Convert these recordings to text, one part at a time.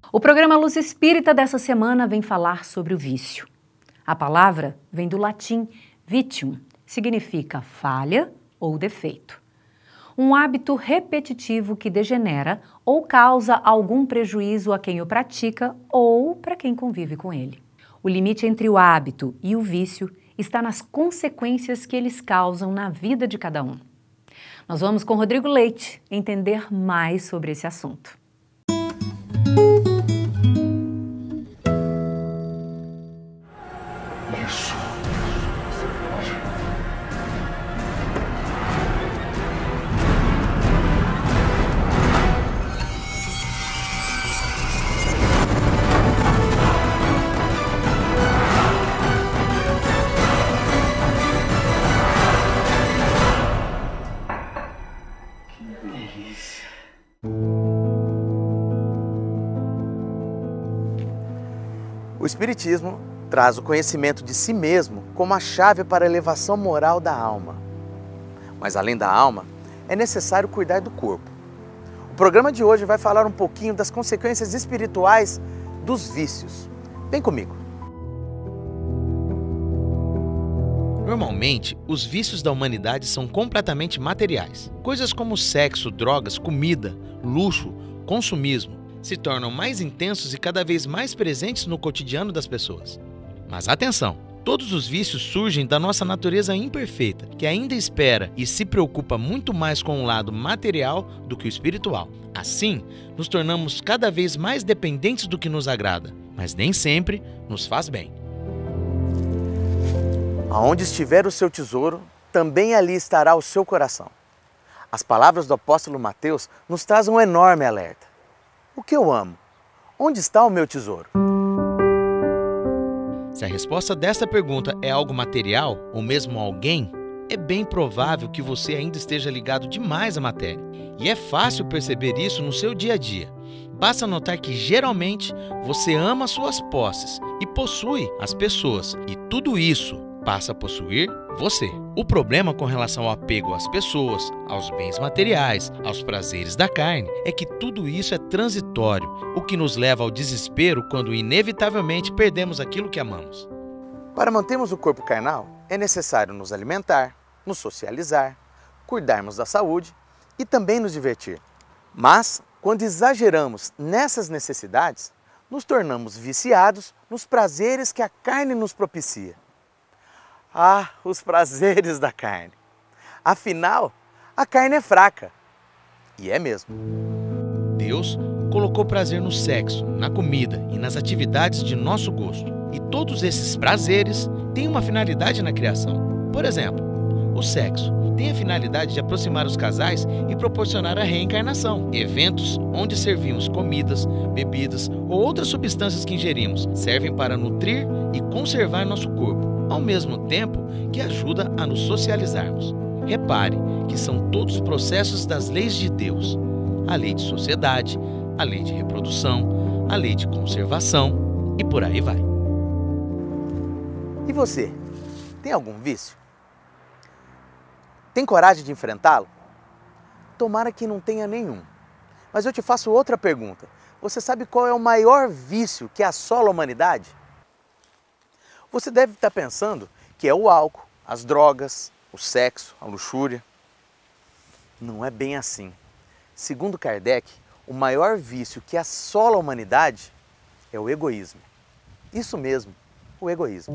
O programa Luz Espírita dessa semana vem falar sobre o vício. A palavra vem do latim vitium, significa falha ou defeito. Um hábito repetitivo que degenera ou causa algum prejuízo a quem o pratica ou para quem convive com ele. O limite entre o hábito e o vício está nas consequências que eles causam na vida de cada um. Nós vamos com Rodrigo Leite entender mais sobre esse assunto. O Espiritismo traz o conhecimento de si mesmo como a chave para a elevação moral da alma. Mas além da alma, é necessário cuidar do corpo. O programa de hoje vai falar um pouquinho das consequências espirituais dos vícios. Vem comigo. Normalmente, os vícios da humanidade são completamente materiais. Coisas como sexo, drogas, comida, luxo, consumismo se tornam mais intensos e cada vez mais presentes no cotidiano das pessoas. Mas atenção! Todos os vícios surgem da nossa natureza imperfeita, que ainda espera e se preocupa muito mais com o lado material do que o espiritual. Assim, nos tornamos cada vez mais dependentes do que nos agrada, mas nem sempre nos faz bem. Aonde estiver o seu tesouro, também ali estará o seu coração. As palavras do apóstolo Mateus nos trazem um enorme alerta. O que eu amo? Onde está o meu tesouro? Se a resposta desta pergunta é algo material ou mesmo alguém, é bem provável que você ainda esteja ligado demais à matéria. E é fácil perceber isso no seu dia a dia. Basta notar que geralmente você ama suas posses e possui as pessoas, e tudo isso passa a possuir você. O problema com relação ao apego às pessoas, aos bens materiais, aos prazeres da carne, é que tudo isso é transitório, o que nos leva ao desespero quando inevitavelmente perdemos aquilo que amamos. Para mantermos o corpo carnal, é necessário nos alimentar, nos socializar, cuidarmos da saúde e também nos divertir. Mas, quando exageramos nessas necessidades, nos tornamos viciados nos prazeres que a carne nos propicia. Ah, os prazeres da carne! Afinal, a carne é fraca. E é mesmo. Deus colocou prazer no sexo, na comida e nas atividades de nosso gosto. E todos esses prazeres têm uma finalidade na criação. Por exemplo, o sexo tem a finalidade de aproximar os casais e proporcionar a reencarnação. Eventos onde servimos comidas, bebidas ou outras substâncias que ingerimos servem para nutrir e conservar nosso corpo, ao mesmo tempo que ajuda a nos socializarmos. Repare que são todos processos das leis de Deus. A lei de sociedade, a lei de reprodução, a lei de conservação e por aí vai. E você, tem algum vício? Tem coragem de enfrentá-lo? Tomara que não tenha nenhum. Mas eu te faço outra pergunta. Você sabe qual é o maior vício que assola a humanidade? Você deve estar pensando que é o álcool, as drogas, o sexo, a luxúria. Não é bem assim. Segundo Kardec, o maior vício que assola a humanidade é o egoísmo. Isso mesmo, o egoísmo.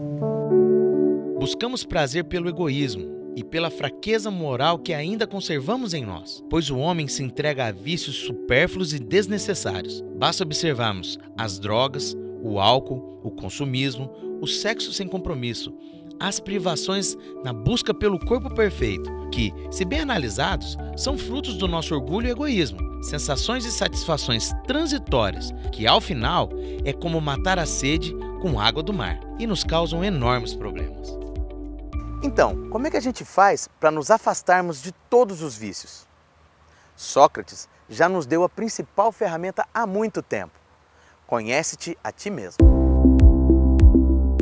Buscamos prazer pelo egoísmo e pela fraqueza moral que ainda conservamos em nós, pois o homem se entrega a vícios supérfluos e desnecessários. Basta observarmos as drogas, o álcool, o consumismo, o sexo sem compromisso, as privações na busca pelo corpo perfeito, que, se bem analisados, são frutos do nosso orgulho e egoísmo, sensações e satisfações transitórias, que ao final é como matar a sede com água do mar e nos causam enormes problemas. Então, como é que a gente faz para nos afastarmos de todos os vícios? Sócrates já nos deu a principal ferramenta há muito tempo. Conhece-te a ti mesmo.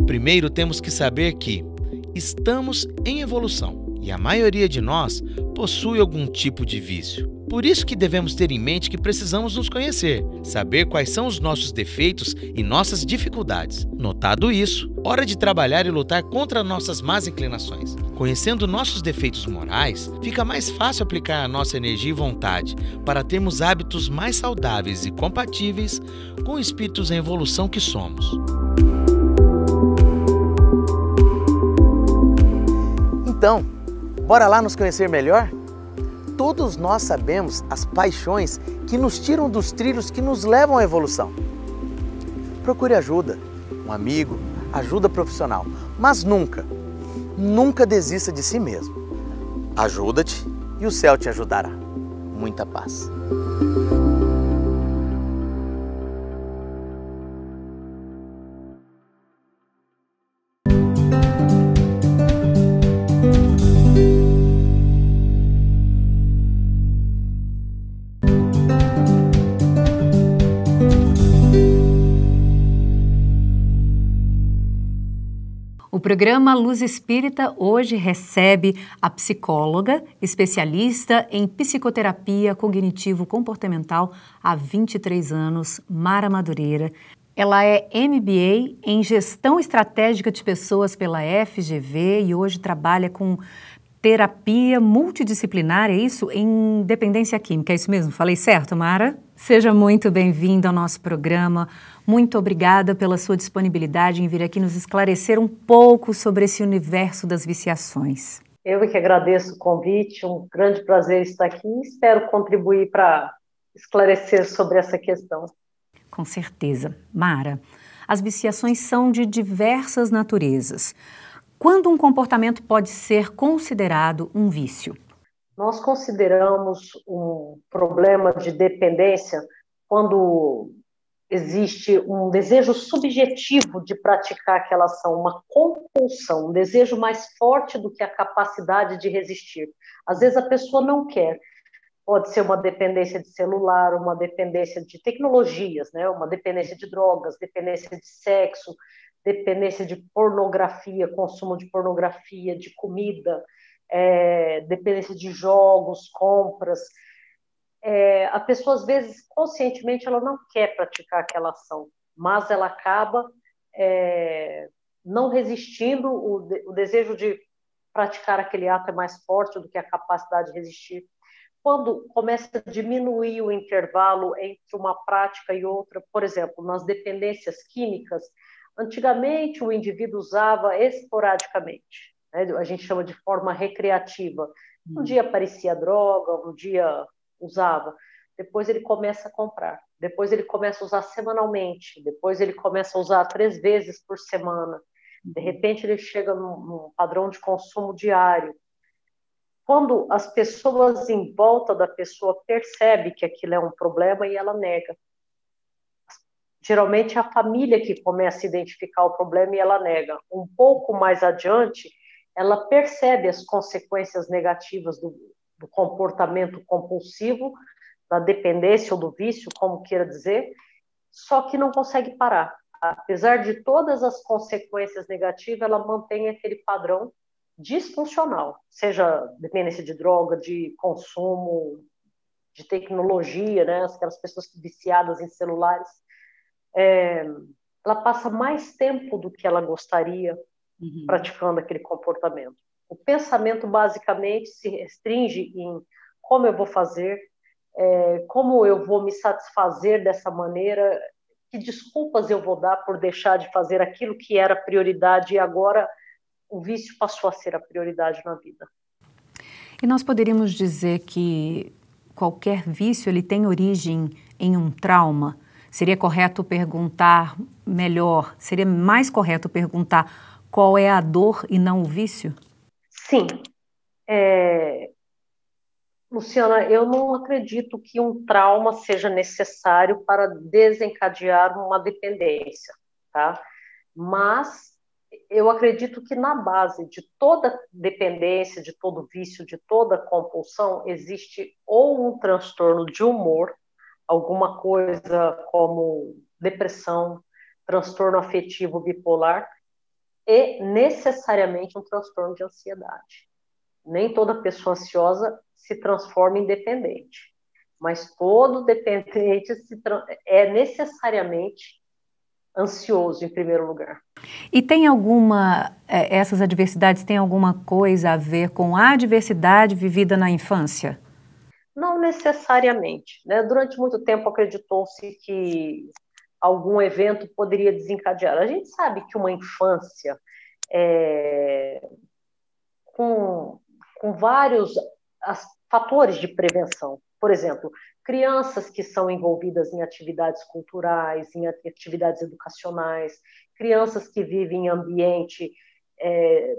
Primeiro temos que saber que estamos em evolução e a maioria de nós possui algum tipo de vício. Por isso que devemos ter em mente que precisamos nos conhecer, saber quais são os nossos defeitos e nossas dificuldades. Notado isso, hora de trabalhar e lutar contra nossas más inclinações. Conhecendo nossos defeitos morais, fica mais fácil aplicar a nossa energia e vontade para termos hábitos mais saudáveis e compatíveis com espíritos em evolução que somos. Então, bora lá nos conhecer melhor? Todos nós sabemos as paixões que nos tiram dos trilhos que nos levam à evolução. Procure ajuda, um amigo, ajuda profissional, mas nunca desista de si mesmo. Ajuda-te e o céu te ajudará. Muita paz. O programa Luz Espírita hoje recebe a psicóloga, especialista em psicoterapia cognitivo-comportamental há 23 anos, Mara Madureira. Ela é MBA em Gestão Estratégica de Pessoas pela FGV e hoje trabalha com terapia multidisciplinar, é isso? Em dependência química, é isso mesmo? Falei certo, Mara? Seja muito bem-vinda ao nosso programa. Muito obrigada pela sua disponibilidade em vir aqui nos esclarecer um pouco sobre esse universo das viciações. Eu que agradeço o convite, um grande prazer estar aqui e espero contribuir para esclarecer sobre essa questão. Com certeza. Mara, as viciações são de diversas naturezas. Quando um comportamento pode ser considerado um vício? Nós consideramos um problema de dependência quando existe um desejo subjetivo de praticar aquela ação, uma compulsão, um desejo mais forte do que a capacidade de resistir. Às vezes a pessoa não quer. Pode ser uma dependência de celular, uma dependência de tecnologias, né? Uma dependência de drogas, dependência de sexo, dependência de pornografia, consumo de pornografia, de comida, dependência de jogos, compras. A pessoa, às vezes, conscientemente, ela não quer praticar aquela ação, mas ela acaba não resistindo, o desejo de praticar aquele ato é mais forte do que a capacidade de resistir. Quando começa a diminuir o intervalo entre uma prática e outra, por exemplo, nas dependências químicas, antigamente o indivíduo usava esporadicamente, né? A gente chama de forma recreativa. Um dia aparecia droga, um dia usava, depois ele começa a comprar, depois ele começa a usar semanalmente, depois ele começa a usar 3 vezes por semana, de repente ele chega num padrão de consumo diário. Quando as pessoas em volta da pessoa percebem que aquilo é um problema e ela nega. Geralmente é a família que começa a identificar o problema e ela nega. Um pouco mais adiante, ela percebe as consequências negativas do comportamento compulsivo, da dependência ou do vício, como queira dizer, só que não consegue parar. Apesar de todas as consequências negativas, ela mantém aquele padrão disfuncional, seja dependência de droga, de consumo, de tecnologia, né? Aquelas pessoas viciadas em celulares. Ela passa mais tempo do que ela gostaria praticando aquele comportamento. O pensamento basicamente se restringe em como eu vou fazer, como eu vou me satisfazer dessa maneira, que desculpas eu vou dar por deixar de fazer aquilo que era prioridade e agora o vício passou a ser a prioridade na vida. E nós poderíamos dizer que qualquer vício ele tem origem em um trauma? Seria correto perguntar melhor, seria mais correto perguntar qual é a dor e não o vício? Sim. Luciana, eu não acredito que um trauma seja necessário para desencadear uma dependência, tá? Mas Eu acredito que na base de toda dependência, de todo vício, de toda compulsão, existe ou um transtorno de humor, alguma coisa como depressão, transtorno afetivo bipolar, e necessariamente um transtorno de ansiedade. Nem toda pessoa ansiosa se transforma em dependente, mas todo dependente é necessariamente ansioso, em primeiro lugar. E tem essas adversidades têm alguma coisa a ver com a adversidade vivida na infância? Não necessariamente, né? Durante muito tempo acreditou-se que algum evento poderia desencadear. A gente sabe que uma infância com vários fatores de prevenção. Por exemplo, crianças que são envolvidas em atividades culturais, em atividades educacionais, crianças que vivem em ambiente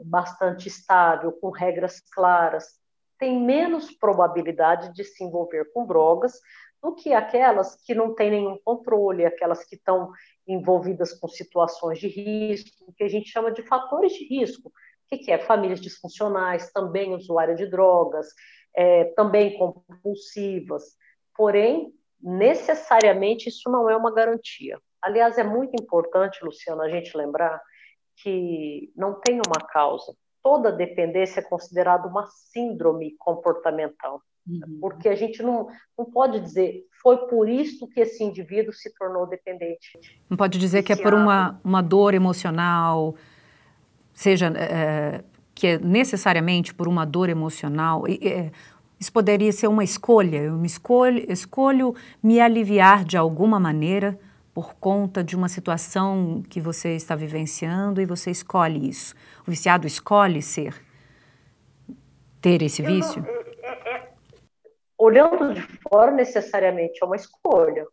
bastante estável, com regras claras, têm menos probabilidade de se envolver com drogas do que aquelas que não têm nenhum controle, aquelas que estão envolvidas com situações de risco, que a gente chama de fatores de risco. O que é? Famílias disfuncionais, também usuárias de drogas, também compulsivas. Porém, necessariamente isso não é uma garantia. Aliás, é muito importante, Luciana, a gente lembrar que não tem uma causa. Toda dependência é considerada uma síndrome comportamental. Porque a gente não pode dizer foi por isso que esse indivíduo se tornou dependente. Não pode dizer que é por uma dor emocional, seja que é necessariamente por uma dor emocional. Isso poderia ser uma escolha. Eu escolho me aliviar de alguma maneira por conta de uma situação que você está vivenciando e você escolhe isso. O viciado escolhe ter esse vício? Olhando de fora, necessariamente é uma escolha.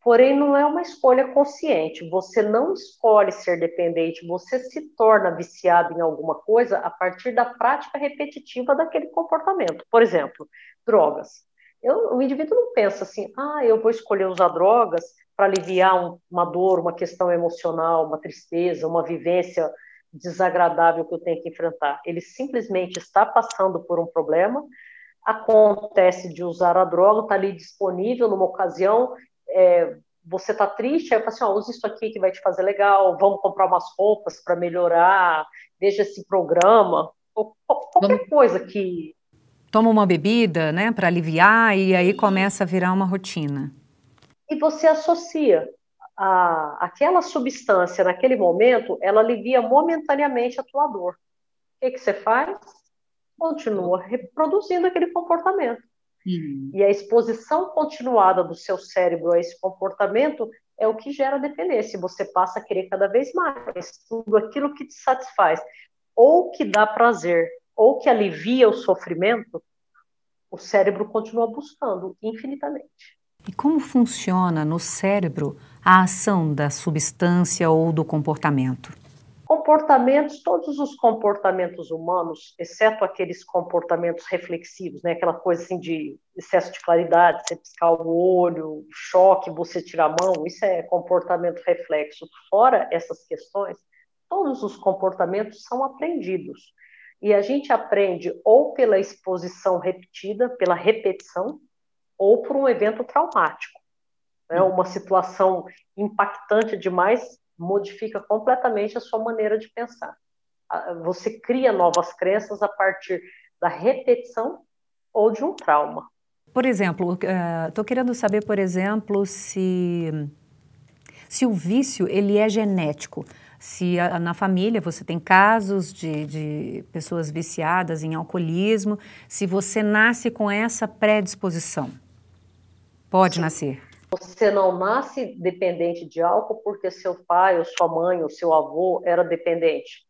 Porém, não é uma escolha consciente. Você não escolhe ser dependente, você se torna viciado em alguma coisa a partir da prática repetitiva daquele comportamento. Por exemplo, drogas. O indivíduo não pensa assim, eu vou escolher usar drogas para aliviar uma dor, uma questão emocional, uma tristeza, uma vivência desagradável que eu tenho que enfrentar. Ele simplesmente está passando por um problema, acontece de usar a droga, está ali disponível numa ocasião, você está triste, aí eu falo assim, usa isso aqui que vai te fazer legal, vamos comprar umas roupas para melhorar, veja esse programa, qualquer coisa que... Toma uma bebida, né, para aliviar, e aí começa a virar uma rotina. E você associa aquela substância naquele momento, ela alivia momentaneamente a tua dor. O que você faz? Continua reproduzindo aquele comportamento. E a exposição continuada do seu cérebro a esse comportamento é o que gera dependência. Você passa a querer cada vez mais tudo aquilo que te satisfaz, ou que dá prazer, ou que alivia o sofrimento, o cérebro continua buscando infinitamente. E como funciona no cérebro a ação da substância ou do comportamento? Comportamentos, todos os comportamentos humanos, exceto aqueles comportamentos reflexivos, né? Aquela coisa assim de excesso de claridade, você piscar o olho, choque, você tirar a mão, isso é comportamento reflexo. Fora essas questões, todos os comportamentos são aprendidos. E a gente aprende ou pela exposição repetida, pela repetição, ou por um evento traumático. Né? Uma situação impactante demais modifica completamente a sua maneira de pensar. Você cria novas crenças a partir da repetição ou de um trauma. Por exemplo, estou querendo saber, por exemplo, se o vício ele é genético. Se na família você tem casos de pessoas viciadas em alcoolismo, se você nasce com essa predisposição. Pode Sim. nascer. Você não nasce dependente de álcool porque seu pai, ou sua mãe, ou seu avô era dependente.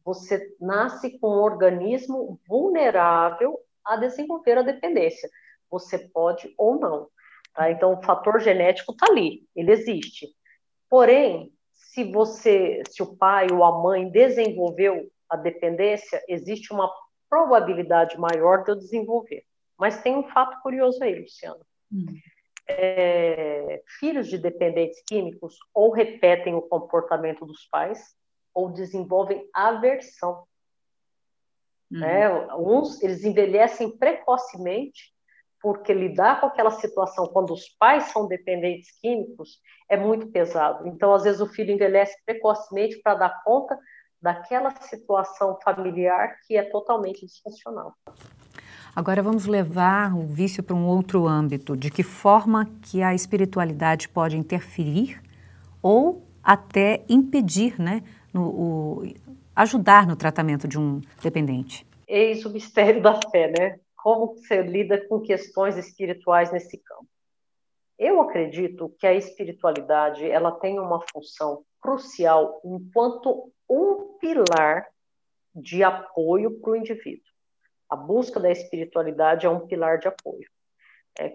Você nasce com um organismo vulnerável a desenvolver a dependência. Você pode ou não. Tá? Então, o fator genético está ali, ele existe. Porém, se o pai ou a mãe desenvolveu a dependência, existe uma probabilidade maior de eu desenvolver. Mas tem um fato curioso aí, Luciana. Filhos de dependentes químicos ou repetem o comportamento dos pais, ou desenvolvem aversão. Uns, eles envelhecem precocemente, porque lidar com aquela situação, quando os pais são dependentes químicos, é muito pesado. Então, às vezes, o filho envelhece precocemente para dar conta daquela situação familiar que é totalmente disfuncional. Agora vamos levar o vício para um outro âmbito. De que forma que a espiritualidade pode interferir ou até impedir, né, ajudar no tratamento de um dependente? Eis o mistério da fé, né? Como você lida com questões espirituais nesse campo? Eu acredito que a espiritualidade ela tem uma função crucial enquanto um pilar de apoio para o indivíduo. A busca da espiritualidade é um pilar de apoio.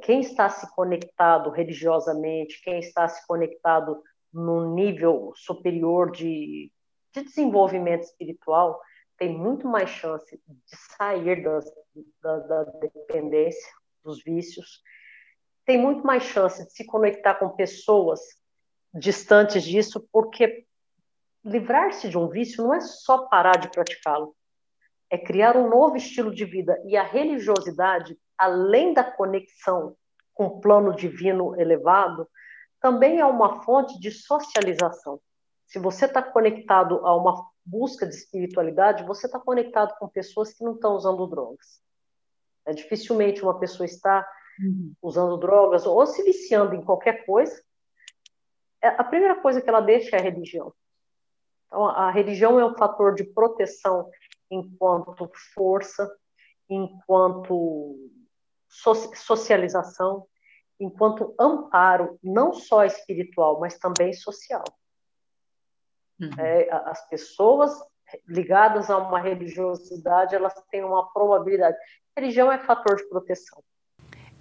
Quem está se conectado religiosamente, quem está se conectado num nível superior de desenvolvimento espiritual, tem muito mais chance de sair da dependência, dos vícios, tem muito mais chance de se conectar com pessoas distantes disso, porque livrar-se de um vício não é só parar de praticá-lo, é criar um novo estilo de vida. E a religiosidade, além da conexão com o plano divino elevado, também é uma fonte de socialização. Se você está conectado a uma busca de espiritualidade, você está conectado com pessoas que não estão usando drogas. Dificilmente uma pessoa está usando drogas ou se viciando em qualquer coisa. A primeira coisa que ela deixa é a religião. Então, a religião é um fator de proteção enquanto força, enquanto socialização, enquanto amparo, não só espiritual, mas também social. As pessoas ligadas a uma religiosidade, elas têm uma probabilidade. A religião é fator de proteção.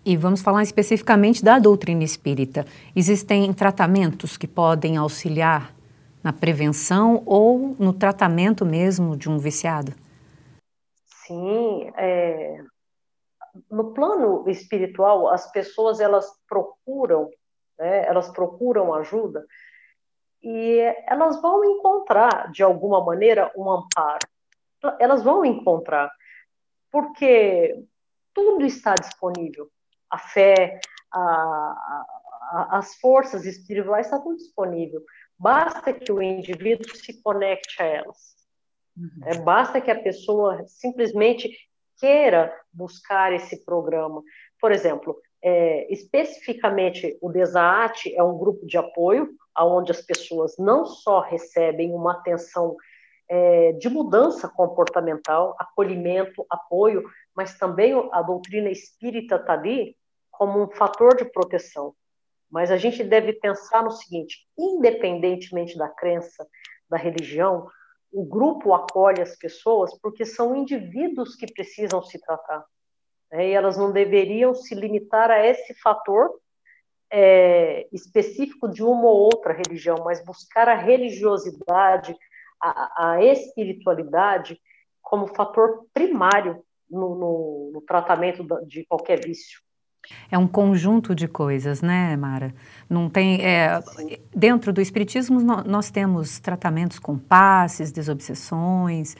E vamos falar especificamente da doutrina espírita. Existem tratamentos que podem auxiliar na prevenção ou no tratamento mesmo de um viciado? Sim, no plano espiritual, as pessoas elas procuram ajuda e elas vão encontrar, de alguma maneira, um amparo. Elas vão encontrar, porque tudo está disponível. A fé, as forças espirituais, está tudo disponível. Basta que o indivíduo se conecte a elas. Basta que a pessoa simplesmente queira buscar esse programa. Por exemplo, especificamente o DESAAT é um grupo de apoio, onde as pessoas não só recebem uma atenção de mudança comportamental, acolhimento, apoio, mas também a doutrina espírita está ali como um fator de proteção. Mas a gente deve pensar no seguinte: independentemente da crença, da religião, o grupo acolhe as pessoas porque são indivíduos que precisam se tratar. E elas não deveriam se limitar a esse fator específico de uma ou outra religião, mas buscar a religiosidade, a espiritualidade como fator primário no tratamento de qualquer vício. É um conjunto de coisas, né, Mara? Não tem, dentro do espiritismo nós temos tratamentos com passes, desobsessões,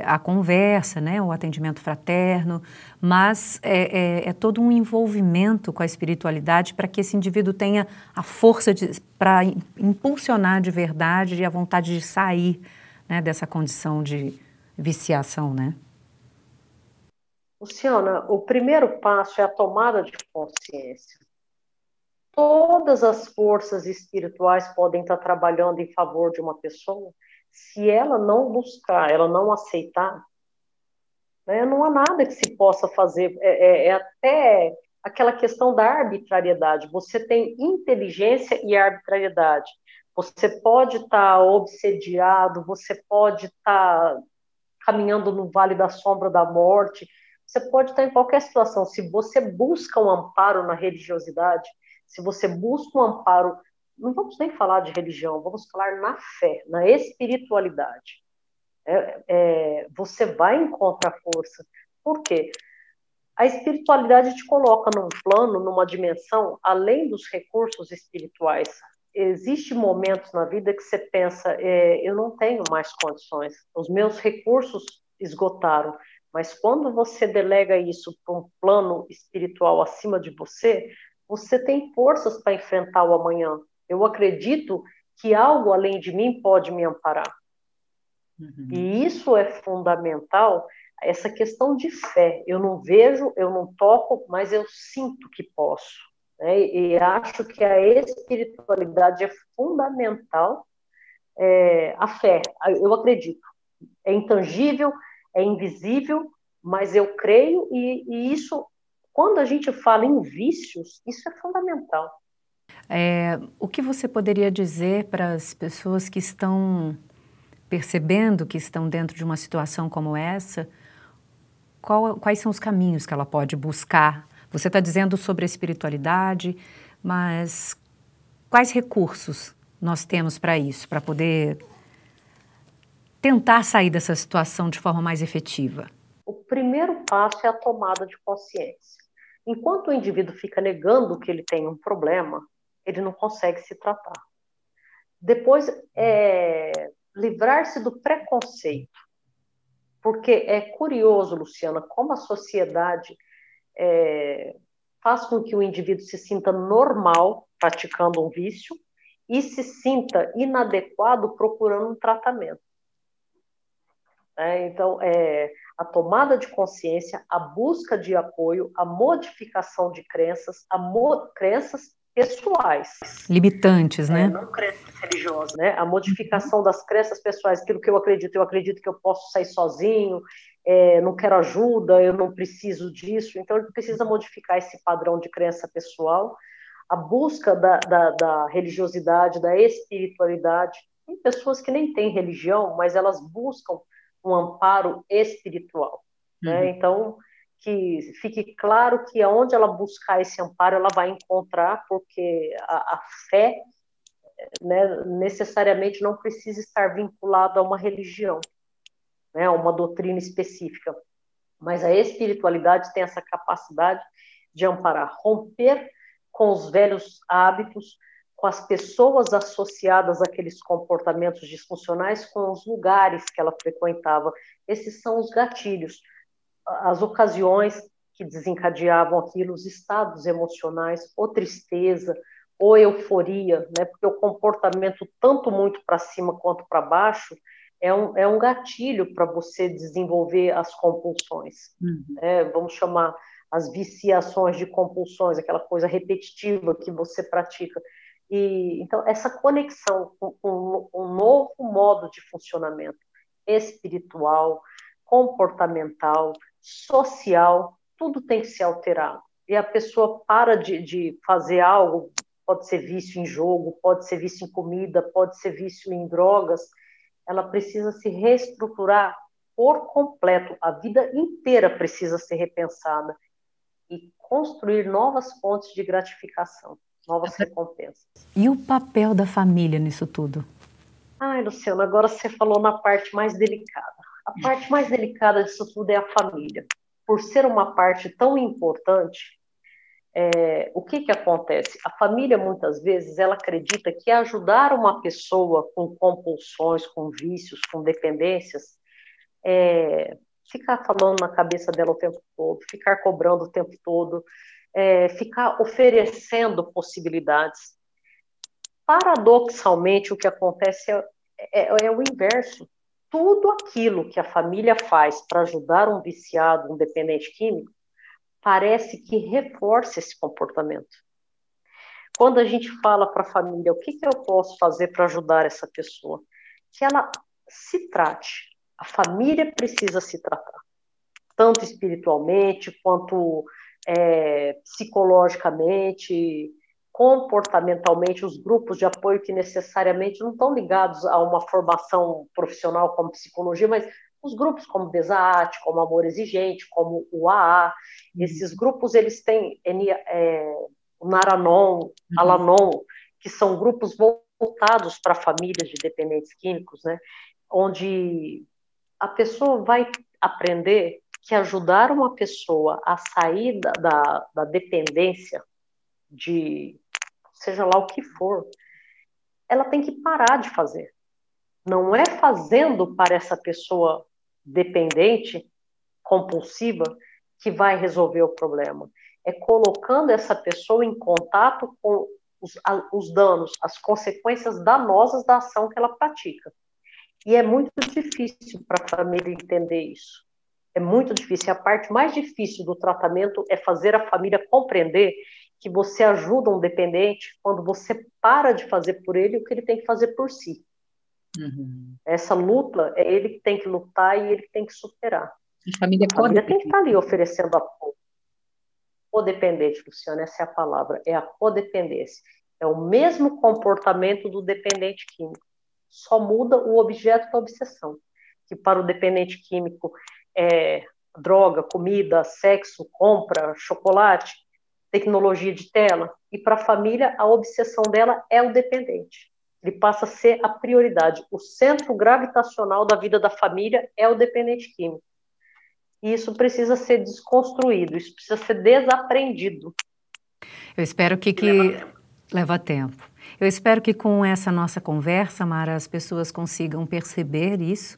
a conversa, né, o atendimento fraterno, mas é todo um envolvimento com a espiritualidade para que esse indivíduo tenha a força para impulsionar de verdade e a vontade de sair, né, dessa condição de viciação, né? Luciana, o primeiro passo é a tomada de consciência. Todas as forças espirituais podem estar trabalhando em favor de uma pessoa. Se ela não buscar, ela não aceitar, né, não há nada que se possa fazer. Até aquela questão da arbitrariedade. Você tem inteligência e arbitrariedade. Você pode estar obsediado, você pode estar caminhando no vale da sombra da morte, você pode estar em qualquer situação. Se você busca um amparo na religiosidade, se você busca um amparo, não vamos nem falar de religião, vamos falar na fé, na espiritualidade. Você vai encontrar força. Por quê? A espiritualidade te coloca num plano, numa dimensão, além dos recursos espirituais Existem momentos na vida que você pensa, eu não tenho mais condições, os meus recursos esgotaram, mas quando você delega isso para um plano espiritual acima de você, você tem forças para enfrentar o amanhã. Eu acredito que algo além de mim pode me amparar. Uhum. E isso é fundamental, essa questão de fé. Eu não vejo, eu não toco, mas eu sinto que posso. Né? E acho que a espiritualidade é fundamental, a fé, eu acredito. É intangível, é invisível, mas eu creio, e isso, quando a gente fala em vícios, isso é fundamental. O que você poderia dizer para as pessoas que estão percebendo que estão dentro de uma situação como essa? Quais são os caminhos que ela pode buscar? Você está dizendo sobre a espiritualidade, mas quais recursos nós temos para isso, para poder tentar sair dessa situação de forma mais efetiva? O primeiro passo é a tomada de consciência. Enquanto o indivíduo fica negando que ele tem um problema, ele não consegue se tratar. Depois, livrar-se do preconceito. Porque é curioso, Luciana, como a sociedade faz com que o indivíduo se sinta normal praticando um vício e se sinta inadequado procurando um tratamento. Então, a tomada de consciência, a busca de apoio, a modificação de crenças, crenças pessoais. Limitantes, né? Não crenças religiosas, né? A modificação das crenças pessoais, aquilo que eu acredito que eu posso sair sozinho, não quero ajuda, eu não preciso disso. Então, ele precisa modificar esse padrão de crença pessoal, a busca da religiosidade, da espiritualidade. Tem pessoas que nem têm religião, mas elas buscam um amparo espiritual. Né? Então, que fique claro que aonde ela buscar esse amparo, ela vai encontrar, porque a fé, né, necessariamente não precisa estar vinculada a uma religião, né, a uma doutrina específica. Mas a espiritualidade tem essa capacidade de amparar, romper com os velhos hábitos, com as pessoas associadas àqueles comportamentos disfuncionais, com os lugares que ela frequentava. Esses são os gatilhos, as ocasiões que desencadeavam aquilo, os estados emocionais, ou tristeza, ou euforia, né? Porque o comportamento, tanto muito para cima quanto para baixo, é um gatilho para você desenvolver as compulsões. Vamos chamar as viciações de compulsões, aquela coisa repetitiva que você pratica. E então, essa conexão com um novo modo de funcionamento espiritual, comportamental, social, tudo tem que ser alterado. E a pessoa para de fazer algo, pode ser vício em jogo, pode ser vício em comida, pode ser vício em drogas, ela precisa se reestruturar por completo, a vida inteira precisa ser repensada e construir novas fontes de gratificação, novas recompensas. E o papel da família nisso tudo? Ai, Luciana, agora você falou na parte mais delicada. A parte mais delicada disso tudo é a família. Por ser uma parte tão importante, o que acontece? A família, muitas vezes, ela acredita que ajudar uma pessoa com compulsões, com vícios, com dependências, ficar falando na cabeça dela o tempo todo, ficar cobrando o tempo todo, ficar oferecendo possibilidades. Paradoxalmente, o que acontece é o inverso. Tudo aquilo que a família faz para ajudar um viciado, um dependente químico, parece que reforça esse comportamento. Quando a gente fala para a família, o que eu posso fazer para ajudar essa pessoa? Que ela se trate. A família precisa se tratar, tanto espiritualmente, quanto psicologicamente, comportamentalmente, os grupos de apoio que necessariamente não estão ligados a uma formação profissional como psicologia, mas os grupos como Besat, como Amor Exigente, como o AA, esses grupos, eles têm o Naranon, Alanon, que são grupos voltados para famílias de dependentes químicos, né, onde a pessoa vai aprender que ajudar uma pessoa a sair da dependência de seja lá o que for, ela tem que parar de fazer. Não é fazendo para essa pessoa dependente, compulsiva, que vai resolver o problema. É colocando essa pessoa em contato com os danos, as consequências danosas da ação que ela pratica. E é muito difícil para a família entender isso. É muito difícil. A parte mais difícil do tratamento é fazer a família compreender que você ajuda um dependente quando você para de fazer por ele o que ele tem que fazer por si. Uhum. Essa luta é ele que tem que lutar e ele que tem que superar. A família tem que estar ali oferecendo apoio. Codependente, Luciana, essa é a palavra, é a codependência. É o mesmo comportamento do dependente químico. Só muda o objeto da obsessão. Que para o dependente químico é droga, comida, sexo, compra, chocolate, tecnologia de tela. E para a família, a obsessão dela é o dependente. Ele passa a ser a prioridade. O centro gravitacional da vida da família é o dependente químico. E isso precisa ser desconstruído, isso precisa ser desaprendido. Eu espero que leva tempo. Eu espero que com essa nossa conversa, Mara, as pessoas consigam perceber isso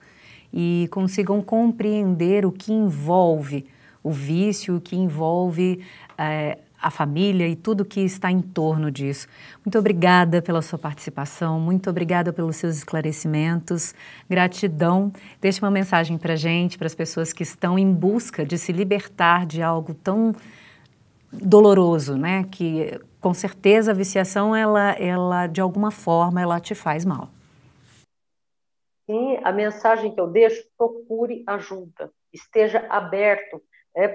e consigam compreender o que envolve o vício, o que envolve a família e tudo que está em torno disso. Muito obrigada pela sua participação, muito obrigada pelos seus esclarecimentos, gratidão. Deixe uma mensagem para a gente, para as pessoas que estão em busca de se libertar de algo tão doloroso, né? Que com certeza a viciação, ela de alguma forma, ela te faz mal. Sim, a mensagem que eu deixo, procure ajuda, esteja aberto.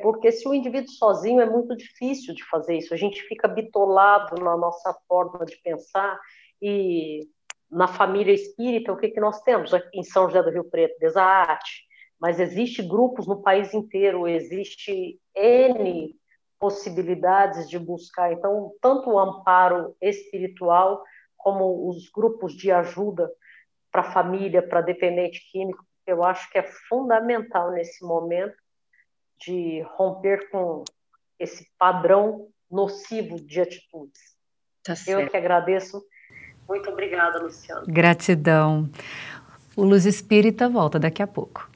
Porque se o indivíduo sozinho é muito difícil de fazer isso, a gente fica bitolado na nossa forma de pensar e na família espírita, o que nós temos? Aqui em São José do Rio Preto, Desarte, mas existem grupos no país inteiro, existe N possibilidades de buscar, então, tanto o amparo espiritual, como os grupos de ajuda para a família, para dependente químico, eu acho que é fundamental nesse momento, de romper com esse padrão nocivo de atitudes. Tá certo. Eu que agradeço. Muito obrigada, Luciana. Gratidão. O Luz Espírita volta daqui a pouco.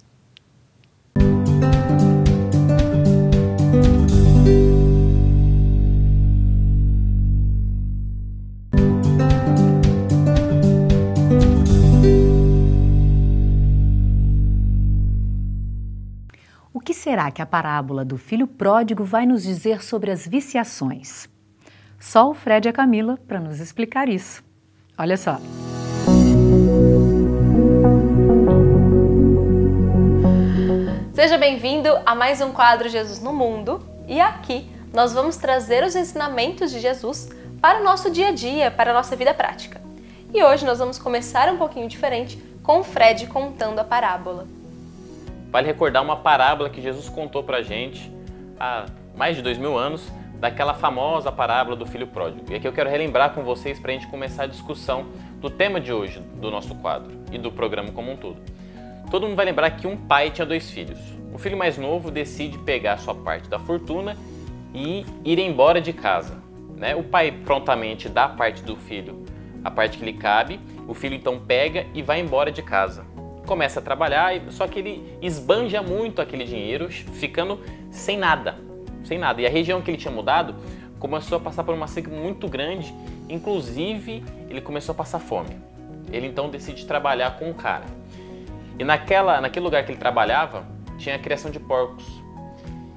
O que será que a parábola do filho pródigo vai nos dizer sobre as viciações? Só o Fred e a Camila para nos explicar isso. Olha só. Seja bem-vindo a mais um quadro Jesus no Mundo. E aqui nós vamos trazer os ensinamentos de Jesus para o nosso dia a dia, para a nossa vida prática. E hoje nós vamos começar um pouquinho diferente com o Fred contando a parábola. Vale recordar uma parábola que Jesus contou pra gente há mais de 2000 anos, daquela famosa parábola do filho pródigo. E aqui eu quero relembrar com vocês para a gente começar a discussão do tema de hoje, do nosso quadro e do programa como um todo. Todo mundo vai lembrar que um pai tinha 2 filhos. O filho mais novo decide pegar a sua parte da fortuna e ir embora de casa, né? O pai prontamente dá a parte do filho, a parte que lhe cabe, o filho então pega e vai embora de casa. Começa a trabalhar, só que ele esbanja muito aquele dinheiro, ficando sem nada. E a região que ele tinha mudado começou a passar por uma seca muito grande, inclusive ele começou a passar fome. Ele então decide trabalhar com um cara. E naquele lugar que ele trabalhava, tinha a criação de porcos.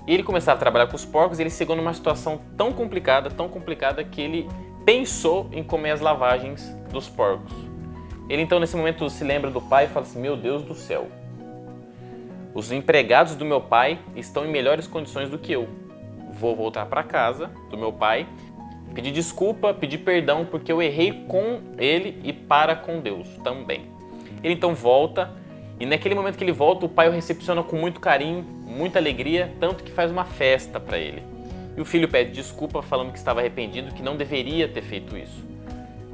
E ele começava a trabalhar com os porcos e ele chegou numa situação tão complicada que ele pensou em comer as lavagens dos porcos. Ele então nesse momento se lembra do pai e fala assim: meu Deus do céu, os empregados do meu pai estão em melhores condições do que eu. Vou voltar para casa do meu pai, pedir desculpa, pedir perdão porque eu errei com ele e para com Deus também. Ele então volta e naquele momento que ele volta, o pai o recepciona com muito carinho, muita alegria, tanto que faz uma festa para ele. E o filho pede desculpa falando que estava arrependido, que não deveria ter feito isso.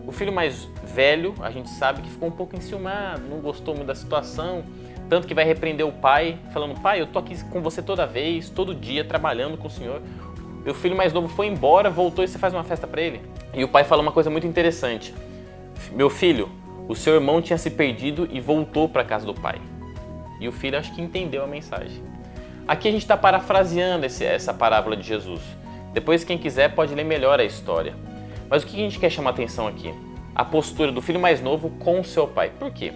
O filho mais velho, a gente sabe que ficou um pouco enciumado, não gostou muito da situação, tanto que vai repreender o pai, falando: pai, eu tô aqui com você toda vez, todo dia, trabalhando com o senhor. E o filho mais novo foi embora, voltou e você faz uma festa para ele. E o pai fala uma coisa muito interessante: meu filho, o seu irmão tinha se perdido e voltou para a casa do pai. E o filho acho que entendeu a mensagem. Aqui a gente está parafraseando essa parábola de Jesus. Depois, quem quiser pode ler melhor a história. Mas o que a gente quer chamar a atenção aqui? A postura do filho mais novo com o seu pai. Por quê?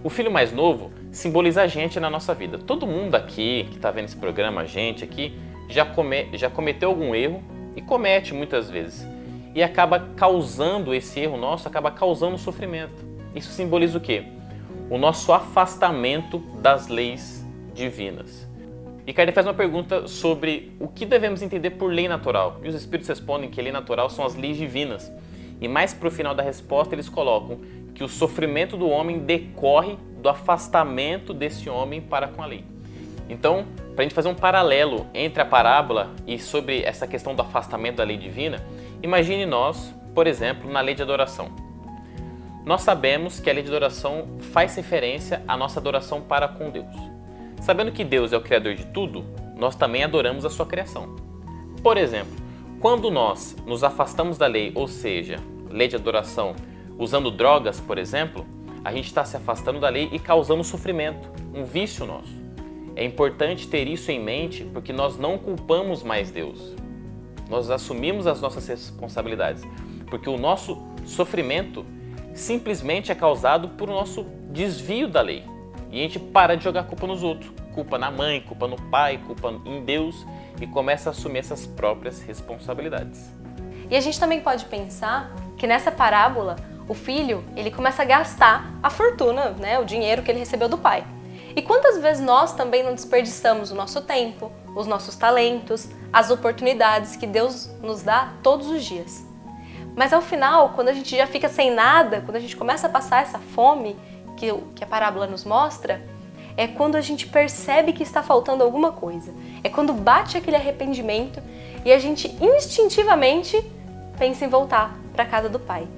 O filho mais novo simboliza a gente na nossa vida. Todo mundo aqui que está vendo esse programa, a gente aqui, já cometeu algum erro e comete muitas vezes. E acaba causando, esse erro nosso acaba causando sofrimento. Isso simboliza o quê? O nosso afastamento das leis divinas. E Kardec faz uma pergunta sobre o que devemos entender por lei natural. E os espíritos respondem que lei natural são as leis divinas. E mais para o final da resposta eles colocam que o sofrimento do homem decorre do afastamento desse homem para com a lei. Então, para a gente fazer um paralelo entre a parábola e sobre essa questão do afastamento da lei divina, imagine nós, por exemplo, na lei de adoração. Nós sabemos que a lei de adoração faz referência à nossa adoração para com Deus. Sabendo que Deus é o Criador de tudo, nós também adoramos a sua criação. Por exemplo, quando nós nos afastamos da lei, ou seja, lei de adoração, usando drogas, por exemplo, a gente está se afastando da lei e causando sofrimento, um vício nosso. É importante ter isso em mente porque nós não culpamos mais Deus. Nós assumimos as nossas responsabilidades, porque o nosso sofrimento simplesmente é causado por nosso desvio da lei. E a gente para de jogar culpa nos outros, culpa na mãe, culpa no pai, culpa em Deus e começa a assumir essas próprias responsabilidades. E a gente também pode pensar que nessa parábola o filho ele começa a gastar a fortuna, né, o dinheiro que ele recebeu do pai. E quantas vezes nós também não desperdiçamos o nosso tempo, os nossos talentos, as oportunidades que Deus nos dá todos os dias. Mas ao final, quando a gente já fica sem nada, quando a gente começa a passar essa fome que a parábola nos mostra, é quando a gente percebe que está faltando alguma coisa. É quando bate aquele arrependimento e a gente instintivamente pensa em voltar para a casa do Pai.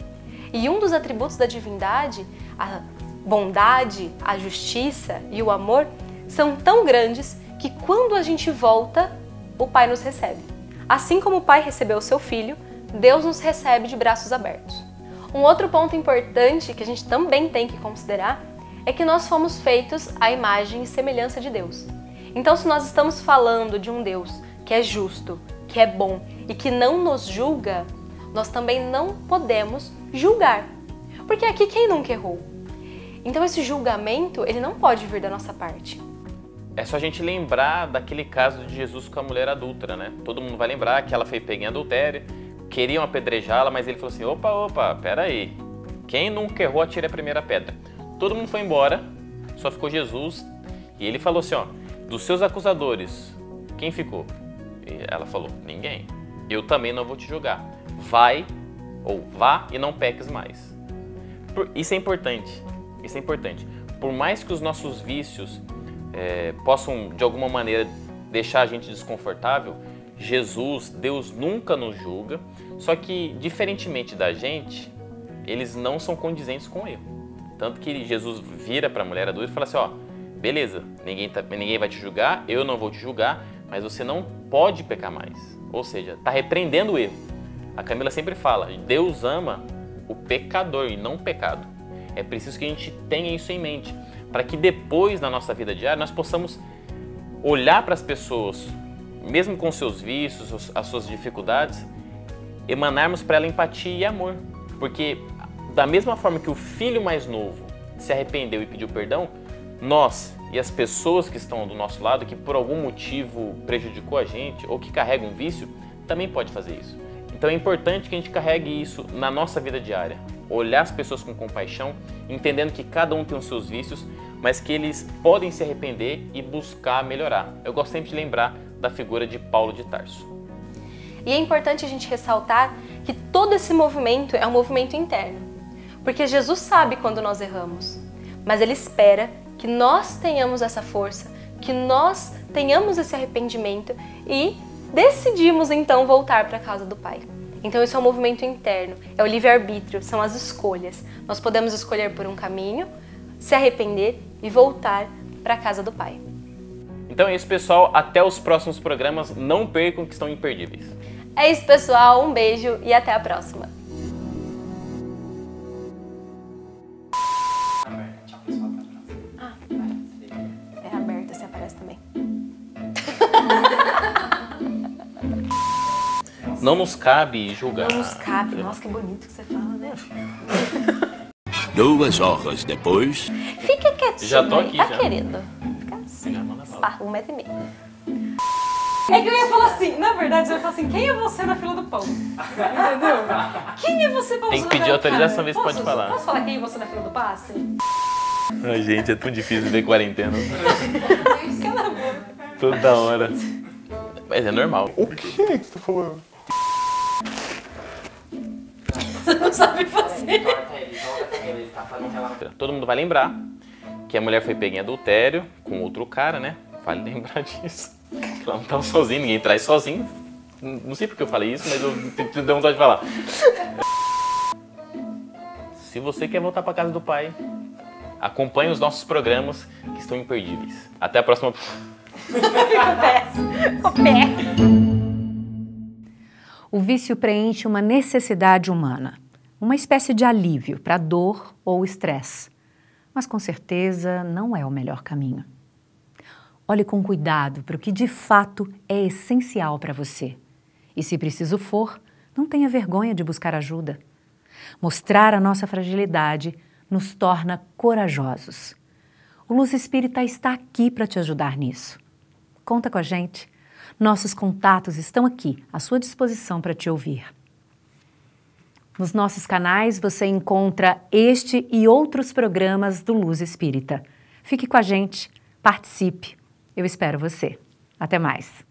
E um dos atributos da divindade, a bondade, a justiça e o amor, são tão grandes que quando a gente volta, o Pai nos recebe. Assim como o Pai recebeu o seu Filho, Deus nos recebe de braços abertos. Um outro ponto importante que a gente também tem que considerar é que nós fomos feitos à imagem e semelhança de Deus. Então, se nós estamos falando de um Deus que é justo, que é bom e que não nos julga, nós também não podemos julgar. Porque aqui quem nunca errou? Então esse julgamento, ele não pode vir da nossa parte. É só a gente lembrar daquele caso de Jesus com a mulher adúltera, né? Todo mundo vai lembrar que ela foi pega em adultério, queriam apedrejá-la, mas ele falou assim, opa, peraí, quem nunca errou atire a primeira pedra. Todo mundo foi embora, só ficou Jesus, e ele falou assim, ó, dos seus acusadores, quem ficou? E ela falou, ninguém, eu também não vou te julgar, vai, ou vá e não peques mais. Isso é importante, por mais que os nossos vícios possam de alguma maneira deixar a gente desconfortável, Jesus, Deus nunca nos julga, só que diferentemente da gente, eles não são condizentes com o erro. Tanto que Jesus vira para a mulher adulta e fala assim, ó, beleza, ninguém vai te julgar, eu não vou te julgar, mas você não pode pecar mais. Ou seja, está repreendendo o erro. A Camila sempre fala, Deus ama o pecador e não o pecado. É preciso que a gente tenha isso em mente, para que depois na nossa vida diária nós possamos olhar para as pessoas, mesmo com seus vícios, as suas dificuldades, emanarmos para ela empatia e amor. Porque da mesma forma que o filho mais novo se arrependeu e pediu perdão, nós e as pessoas que estão do nosso lado, que por algum motivo prejudicou a gente ou que carregam um vício, também pode fazer isso. Então é importante que a gente carregue isso na nossa vida diária. Olhar as pessoas com compaixão, entendendo que cada um tem os seus vícios, mas que eles podem se arrepender e buscar melhorar. Eu gosto sempre de lembrar da figura de Paulo de Tarso. E é importante a gente ressaltar que todo esse movimento é um movimento interno. Porque Jesus sabe quando nós erramos, mas Ele espera que nós tenhamos essa força, que nós tenhamos esse arrependimento e decidimos então voltar para a casa do Pai. Então isso é um movimento interno, é o livre-arbítrio, são as escolhas. Nós podemos escolher por um caminho, se arrepender e voltar para a casa do Pai. Então é isso, pessoal. Até os próximos programas. Não percam que estão imperdíveis. É isso, pessoal. Um beijo e até a próxima. não nos cabe julgar. Não nos cabe. Nossa, que bonito que você fala, né? 2 horas depois... Fica quietinho. Já tô aqui, tá, já. querido? Fica assim. Já manda bala. 1,5 metro. É que eu ia falar assim, na verdade, eu ia falar assim, quem é você na fila do pão? Entendeu? Quem é você pra Tem que usar pedir na autorização, cara? ver se pode falar. Posso falar quem é você na fila do passe? Ai, gente, é tão difícil ver quarentena. Cala a boca. Toda hora. Mas é normal. O que você tá falando? Você não sabe fazer. Todo mundo vai lembrar que a mulher foi pega em adultério com outro cara, né? Vale lembrar disso. Ela não estava sozinha, ninguém traz sozinho. Não sei porque eu falei isso, mas eu tenho vontade de falar. Se você quer voltar para casa do pai, acompanhe os nossos programas que estão imperdíveis. Até a próxima. O pé. O vício preenche uma necessidade humana, uma espécie de alívio para dor ou estresse, mas com certeza não é o melhor caminho. Olhe com cuidado para o que de fato é essencial para você. E se preciso for, não tenha vergonha de buscar ajuda. Mostrar a nossa fragilidade nos torna corajosos. O Luz Espírita está aqui para te ajudar nisso. Conta com a gente. Nossos contatos estão aqui, à sua disposição para te ouvir. Nos nossos canais você encontra este e outros programas do Luz Espírita. Fique com a gente, participe. Eu espero você. Até mais.